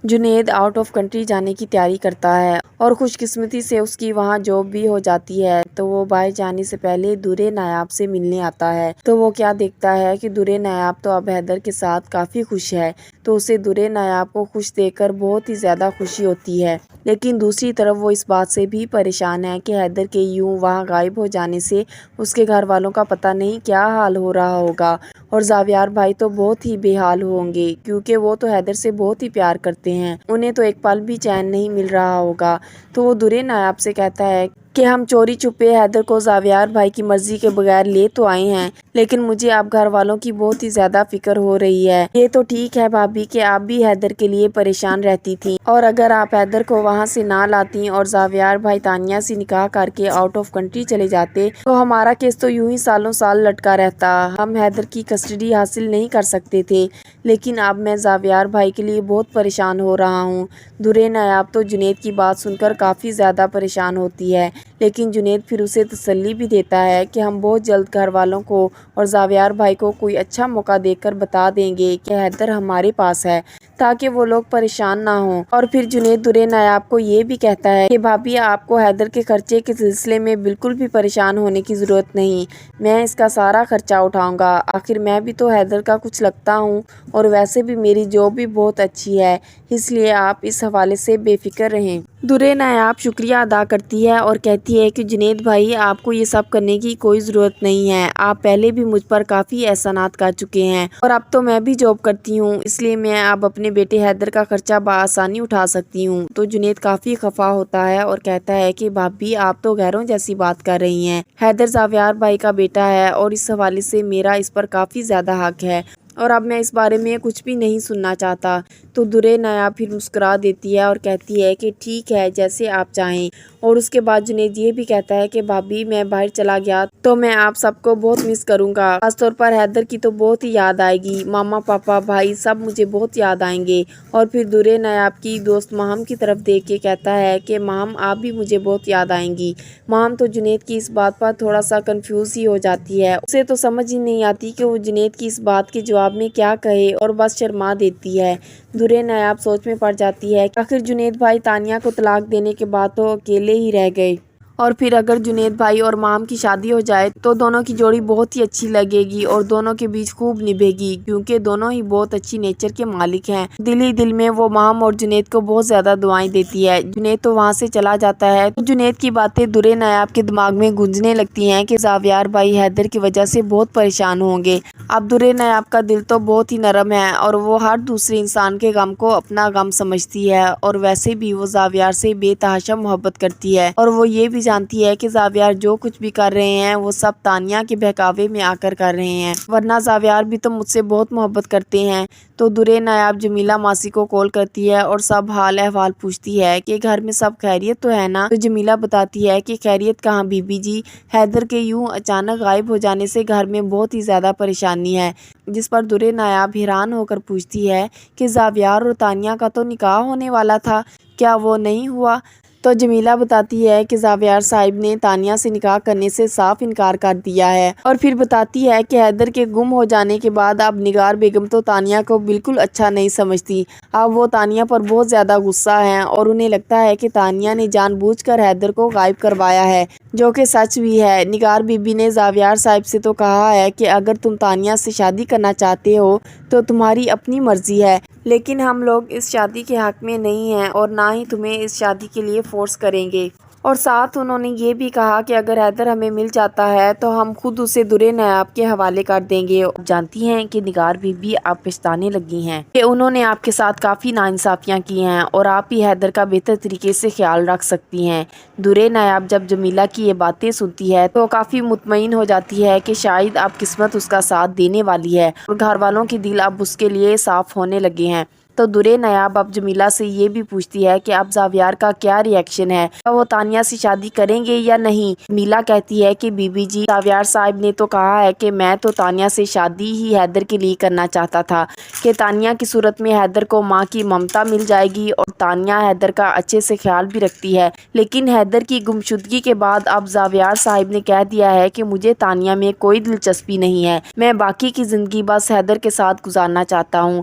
Junaid out of country جانے کی تیاری کرتا ہے اور خوش قسمتی سے اس کی وہاں جاب بھی ہو جاتی ہے، تو وہ باہر جانے سے پہلے درِ نایاب سے ملنے آتا ہے۔ تو وہ کیا دیکھتا ہے کہ درِ نایاب تو اب حیدر کے ساتھ کافی خوش ہے، تو اسے درِ نایاب کو خوش دیکھ کر بہت ہی زیادہ خوشی ہوتی ہے۔ لیکن دوسری طرف وہ اس بات سے بھی پریشان ہے کہ حیدر کے یوں وہاں غائب ہو جانے سے اس کے گھر والوں کا پتہ نہیں کیا حال ہو رہا ہوگا، اور زاویار بھائی تو بہت ہی بے حال ہوں گے کیونکہ وہ تو حیدر سے بہت ہی پیار کرتے ہیں، انہیں تو ایک پل بھی چین نہیں مل رہا ہوگا۔ تو وہ درِ نایاب سے کہتا ہے کہ ہم چوری چھپے حیدر کو زاویار بھائی کی مرضی کے بغیر لے تو آئے ہیں، لیکن مجھے اب گھر والوں کی بہت ہی زیادہ فکر ہو رہی ہے۔ یہ تو ٹھیک ہے بھابھی کہ آپ بھی حیدر کے لیے پریشان رہتی تھیں، اور اگر آپ حیدر کو وہاں سے نہ لاتی اور زاویار بھائی تانیہ سے نکاح کر کے آؤٹ آف کنٹری چلے جاتے تو ہمارا کیس تو یوں ہی سالوں سال لٹکا رہتا، ہم حیدر کی کسٹڈی حاصل نہیں کر سکتے تھے۔ لیکن اب میں زاویار بھائی کے لیے بہت پریشان ہو رہا ہوں۔ درِ نایاب تو جنید کی بات سن کر کافی زیادہ پریشان ہوتی ہے، لیکن جنید پھر اسے تسلی بھی دیتا ہے کہ ہم بہت جلد گھر والوں کو اور زاویار بھائی کو کوئی اچھا موقع دے کر بتا دیں گے کہ حیدر ہمارے پاس ہے، تاکہ وہ لوگ پریشان نہ ہوں۔ اور پھر جنید درِ نایاب کو یہ بھی کہتا ہے کہ بھابھی آپ کو حیدر کے خرچے کے سلسلے میں بالکل بھی پریشان ہونے کی ضرورت نہیں، میں اس کا سارا خرچہ اٹھاؤں گا، آخر میں بھی تو حیدر کا کچھ لگتا ہوں، اور ویسے بھی میری جاب بھی بہت اچھی ہے، اس لیے آپ اس حوالے سے بے فکر رہیں۔ درِ نایاب شکریہ ادا کرتی ہے اور کہتی ہے کہ جنید بھائی آپ کو یہ سب کرنے کی کوئی ضرورت نہیں ہے، آپ پہلے بھی مجھ پر کافی احسانات کر چکے ہیں، اور اب تو میں بھی جاب کرتی ہوں، اس لیے میں اب اپنے بیٹے حیدر کا خرچہ بآسانی اٹھا سکتی ہوں۔ تو جنید کافی خفا ہوتا ہے اور کہتا ہے کہ بھابھی آپ تو غیروں جیسی بات کر رہی ہیں، حیدر زاویار بھائی کا بیٹا ہے اور اس حوالے سے میرا اس پر کافی زیادہ حق ہے، اور اب میں اس بارے میں کچھ بھی نہیں سننا چاہتا۔ تو درِ نایاب پھر مسکرا دیتی ہے اور کہتی ہے کہ ٹھیک ہے جیسے آپ چاہیں، اور اس کے بعد جنید یہ بھی کہتا ہے کہ بھابھی میں باہر چلا گیا تو میں آپ سب کو بہت مس کروں گا، خاص طور پر حیدر کی تو بہت ہی یاد آئے گی، ماما پاپا بھائی سب مجھے بہت یاد آئیں گے۔ اور پھر درِ نایاب کی دوست ماہم کی طرف دیکھ کے کہتا ہے کہ ماہم آپ بھی مجھے بہت یاد آئیں گی۔ ماہم تو جنید کی اس بات پر تھوڑا سا کنفیوز ہی ہو جاتی ہے، اسے تو سمجھ ہی نہیں آتی کہ وہ جنید کی اس بات کے جواب میں کیا کہے، اور بس شرما دیتی ہے۔ درِ نایاب سوچ میں پڑ جاتی ہے کہ آخر جنید بھائی تانیہ کو طلاق دینے کے بعد تو اکیلے ہی رہ گئے، اور پھر اگر جنید بھائی اور ماہم کی شادی ہو جائے تو دونوں کی جوڑی بہت ہی اچھی لگے گی اور دونوں کے بیچ خوب نبھے گی، کیونکہ دونوں ہی بہت اچھی نیچر کے مالک ہیں۔ دل ہی دل میں وہ ماہم اور جنید کو بہت زیادہ دعائیں دیتی ہے۔ جنید تو وہاں سے چلا جاتا ہے تو جنید کی باتیں درِ نایاب کے دماغ میں گونجنے لگتی ہیں کہ زاویار بھائی حیدر کی وجہ سے بہت پریشان ہوں گے۔ اب درِ نایاب کا دل تو بہت ہی نرم ہے اور وہ ہر دوسرے انسان کے غم کو اپنا غم سمجھتی ہے، اور ویسے بھی وہ زاویار سے بے تحاشا محبت کرتی ہے، اور وہ یہ بھی جانتی ہے کہ زاویار جو کچھ بھی کر رہے ہیں وہ سب تانیہ کے بہکاوے میں آ کر رہے ہیں، ورنہ زاویار بھی تو مجھ سے بہت محبت کرتے ہیں۔ تو درِ نایاب جمیلہ ماسی کو کال کرتی ہے اور سب حال احوال پوچھتی ہے کہ گھر میں سب خیریت تو ہے نا؟ تو جمیلہ بتاتی ہے کہ خیریت کہاں بی بی جی، حیدر کے یوں اچانک غائب ہو جانے سے گھر میں بہت ہی زیادہ پریشانی ہے، جس پر درِ نایاب حیران ہو کر پوچھتی ہے کہ زاویار اور تانیہ کا تو نکاح ہونے والا تھا، کیا وہ نہیں ہوا؟ تو جمیلہ بتاتی ہے کہ زاویار صاحب نے تانیہ سے نکاح کرنے سے صاف انکار کر دیا ہے، اور پھر بتاتی ہے کہ حیدر کے گم ہو جانے کے بعد اب نگار بیگم تو تانیہ کو بالکل اچھا نہیں سمجھتی، اب وہ تانیہ پر بہت زیادہ غصہ ہیں اور انہیں لگتا ہے کہ تانیہ نے جان بوجھ کر حیدر کو غائب کروایا ہے، جو کہ سچ بھی ہے۔ نگار بی بی نے زاویار صاحب سے تو کہا ہے کہ اگر تم تانیہ سے شادی کرنا چاہتے ہو تو تمہاری اپنی مرضی ہے، لیکن ہم لوگ اس شادی کے حق میں نہیں ہیں اور نہ ہی تمہیں اس شادی کے لیے فورس کریں گے، اور ساتھ انہوں نے یہ بھی کہا کہ اگر حیدر ہمیں مل جاتا ہے تو ہم خود اسے درِ نایاب کے حوالے کر دیں گے۔ جانتی ہیں کہ نگار بی بی آپ پچھتانے لگی ہیں کہ انہوں نے آپ کے ساتھ کافی ناانصافیاں کی ہیں، اور آپ ہی حیدر کا بہتر طریقے سے خیال رکھ سکتی ہیں۔ درِ نایاب جب جمیلہ کی یہ باتیں سنتی ہے تو کافی مطمئن ہو جاتی ہے کہ شاید اب قسمت اس کا ساتھ دینے والی ہے اور گھر والوں کے دل اب اس کے لیے صاف ہونے لگے ہیں۔ تو درِ نایاب اب جمیلہ سے یہ بھی پوچھتی ہے کہ اب زاویار کا کیا ری ایکشن ہے، کیا وہ تانیہ سے شادی کریں گے یا نہیں؟ جمیلہ کہتی ہے کہ بی بی جی، زاویار صاحب نے تو کہا ہے کہ میں تو تانیہ سے شادی ہی حیدر کے لیے کرنا چاہتا تھا، کہ تانیہ کی صورت میں حیدر کو ماں کی ممتا مل جائے گی اور تانیہ حیدر کا اچھے سے خیال بھی رکھتی ہے، لیکن حیدر کی گمشدگی کے بعد اب زاویار صاحب نے کہہ دیا ہے کہ مجھے تانیہ میں کوئی دلچسپی نہیں ہے، میں باقی کی زندگی بس حیدر کے ساتھ گزارنا چاہتا ہوں،